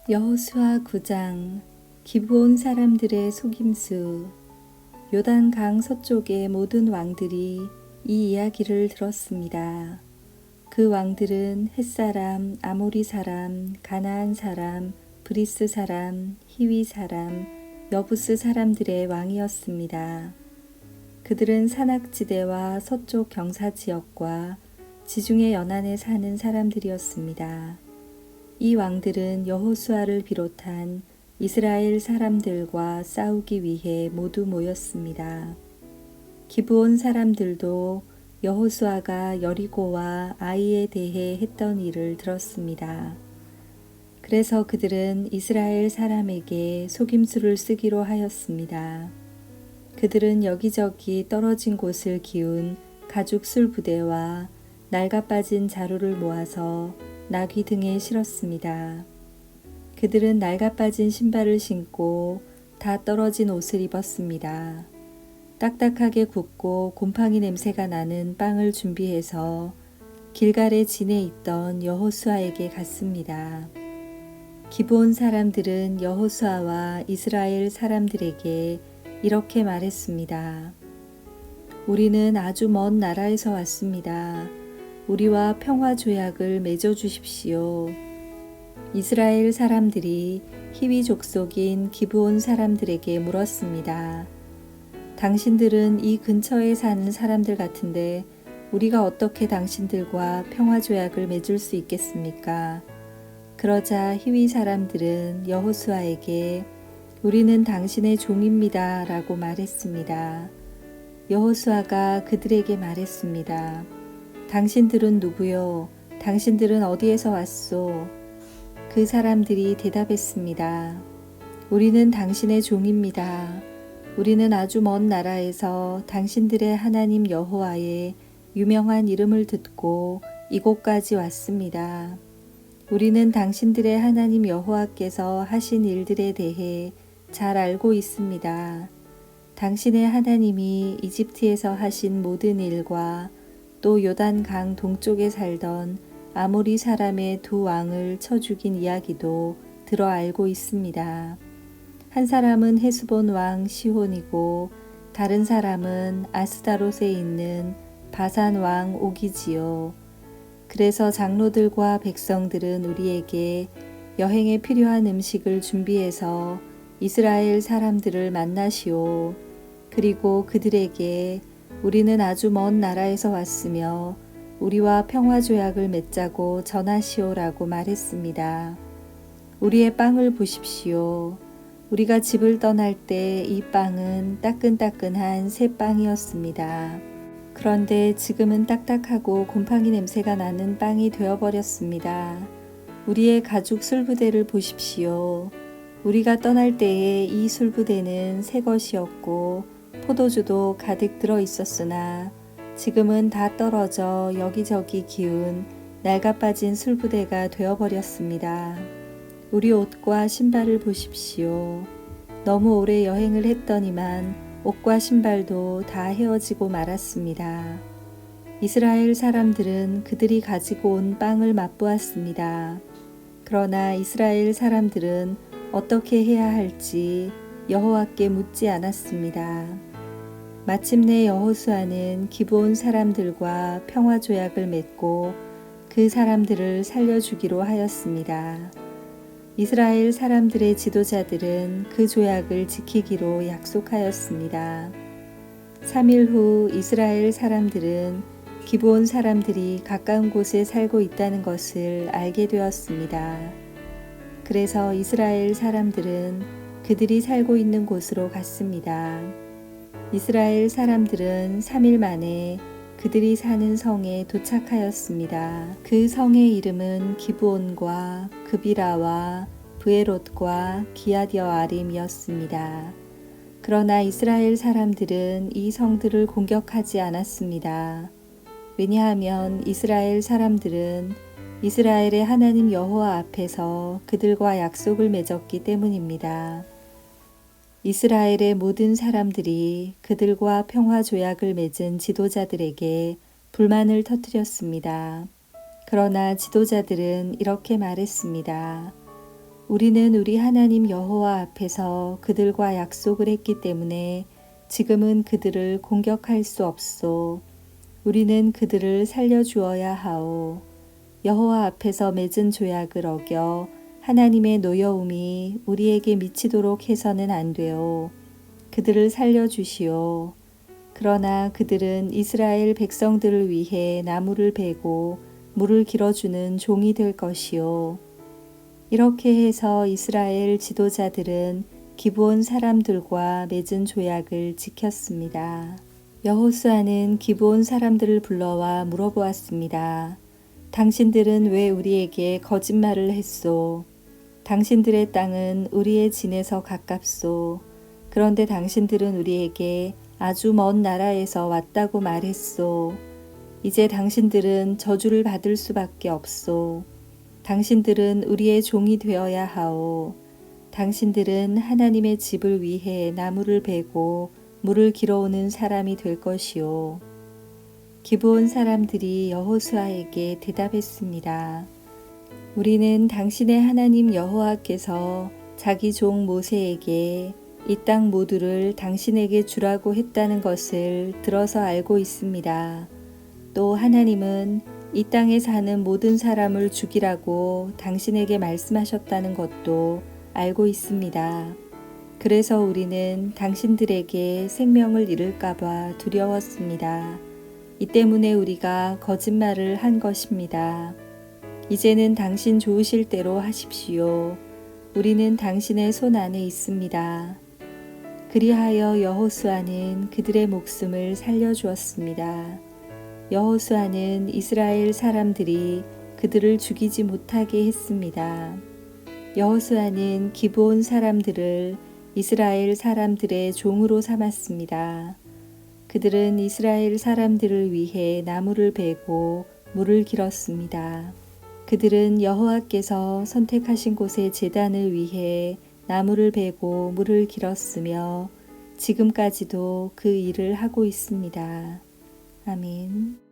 여호수아 9장. 기브온 사람들의 속임수. 요단강 서쪽의 모든 왕들이 이 이야기를 들었습니다. 그 왕들은 헷사람, 아모리 사람, 가나안 사람, 브리스 사람, 히위 사람, 여부스 사람들의 왕이었습니다. 그들은 산악지대와 서쪽 경사지역과 지중해 연안에 사는 사람들이었습니다. 이 왕들은 여호수아를 비롯한 이스라엘 사람들과 싸우기 위해 모두 모였습니다. 기브온 사람들도 여호수아가 여리고와 아이에 대해 했던 일을 들었습니다. 그래서 그들은 이스라엘 사람에게 속임수를 쓰기로 하였습니다. 그들은 여기저기 떨어진 곳을 기운 가죽 술 부대와 낡아 빠진 자루를 모아서 나귀 등에 실었습니다. 그들은 낡아 빠진 신발을 신고 다 떨어진 옷을 입었습니다. 딱딱하게 굽고 곰팡이 냄새가 나는 빵을 준비해서 길갈의 진에 있던 여호수아에게 갔습니다. 기브온 사람들은 여호수아와 이스라엘 사람들에게 이렇게 말했습니다. 우리는 아주 먼 나라에서 왔습니다. 우리와 평화 조약을 맺어 주십시오. 이스라엘 사람들이 히위 족속인 기브온 사람들에게 물었습니다. 당신들은 이 근처에 사는 사람들 같은데 우리가 어떻게 당신들과 평화 조약을 맺을 수 있겠습니까? 그러자 히위 사람들은 여호수아에게 우리는 당신의 종입니다 라고 말했습니다. 여호수아가 그들에게 말했습니다. 당신들은 누구요? 당신들은 어디에서 왔소? 그 사람들이 대답했습니다. 우리는 당신의 종입니다. 우리는 아주 먼 나라에서 당신들의 하나님 여호와의 유명한 이름을 듣고 이곳까지 왔습니다. 우리는 당신들의 하나님 여호와께서 하신 일들에 대해 잘 알고 있습니다. 당신의 하나님이 이집트에서 하신 모든 일과 또 요단강 동쪽에 살던 아모리 사람의 두 왕을 쳐 죽인 이야기도 들어 알고 있습니다. 한 사람은 헤스본 왕 시혼이고 다른 사람은 아스다롯에 있는 바산 왕 옥이지요. 그래서 장로들과 백성들은 우리에게 여행에 필요한 음식을 준비해서 이스라엘 사람들을 만나시오. 그리고 그들에게 우리는 아주 먼 나라에서 왔으며 우리와 평화 조약을 맺자고 전하시오라고 말했습니다. 우리의 빵을 보십시오. 우리가 집을 떠날 때 이 빵은 따끈따끈한 새 빵이었습니다. 그런데 지금은 딱딱하고 곰팡이 냄새가 나는 빵이 되어버렸습니다. 우리의 가죽 술부대를 보십시오. 우리가 떠날 때에 이 술부대는 새 것이었고 포도주도 가득 들어 있었으나 지금은 다 떨어져 여기저기 기운 낡아 빠진 술부대가 되어버렸습니다. 우리 옷과 신발을 보십시오. 너무 오래 여행을 했더니만 옷과 신발도 다 헤어지고 말았습니다. 이스라엘 사람들은 그들이 가지고 온 빵을 맛보았습니다. 그러나 이스라엘 사람들은 어떻게 해야 할지 여호와께 묻지 않았습니다. 마침내 여호수아는 기브온 사람들과 평화 조약을 맺고 그 사람들을 살려주기로 하였습니다. 이스라엘 사람들의 지도자들은 그 조약을 지키기로 약속하였습니다. 3일 후 이스라엘 사람들은 기브온 사람들이 가까운 곳에 살고 있다는 것을 알게 되었습니다. 그래서 이스라엘 사람들은 그들이 살고 있는 곳으로 갔습니다. 이스라엘 사람들은 3일 만에 그들이 사는 성에 도착하였습니다. 그 성의 이름은 기브온과 그비라와 브에롯과 기쟇여아림이었습니다. 그러나 이스라엘 사람들은 이 성들을 공격하지 않았습니다. 왜냐하면 이스라엘 사람들은 이스라엘의 하나님 여호와 앞에서 그들과 약속을 맺었기 때문입니다. 이스라엘의 모든 사람들이 그들과 평화 조약을 맺은 지도자들에게 불만을 터뜨렸습니다. 그러나 지도자들은 이렇게 말했습니다. 우리는 우리 하나님 여호와 앞에서 그들과 약속을 했기 때문에 지금은 그들을 공격할 수 없소. 우리는 그들을 살려주어야 하오. 여호와 앞에서 맺은 조약을 어겨 하나님의 노여움이 우리에게 미치도록 해서는 안 되오. 그들을 살려주시오. 그러나 그들은 이스라엘 백성들을 위해 나무를 베고 물을 길어주는 종이 될 것이요. 이렇게 해서 이스라엘 지도자들은 기브온 사람들과 맺은 조약을 지켰습니다. 여호수아는 기브온 사람들을 불러와 물어보았습니다. 당신들은 왜 우리에게 거짓말을 했소? 당신들의 땅은 우리의 진에서 가깝소. 그런데 당신들은 우리에게 아주 먼 나라에서 왔다고 말했소. 이제 당신들은 저주를 받을 수밖에 없소. 당신들은 우리의 종이 되어야 하오. 당신들은 하나님의 집을 위해 나무를 베고 물을 길어오는 사람이 될 것이요. 기브온 사람들이 여호수아에게 대답했습니다. 우리는 당신의 하나님 여호와께서 자기 종 모세에게 이 땅 모두를 당신에게 주라고 했다는 것을 들어서 알고 있습니다. 또 하나님은 이 땅에 사는 모든 사람을 죽이라고 당신에게 말씀하셨다는 것도 알고 있습니다. 그래서 우리는 당신들에게 생명을 잃을까봐 두려웠습니다. 이 때문에 우리가 거짓말을 한 것입니다. 이제는 당신 좋으실 대로 하십시오. 우리는 당신의 손 안에 있습니다. 그리하여 여호수아는 그들의 목숨을 살려주었습니다. 여호수아는 이스라엘 사람들이 그들을 죽이지 못하게 했습니다. 여호수아는 기브온 사람들을 이스라엘 사람들의 종으로 삼았습니다. 그들은 이스라엘 사람들을 위해 나무를 베고 물을 길었습니다. 그들은 여호와께서 선택하신 곳의 제단을 위해 나무를 베고 물을 길었으며 지금까지도 그 일을 하고 있습니다. 아멘.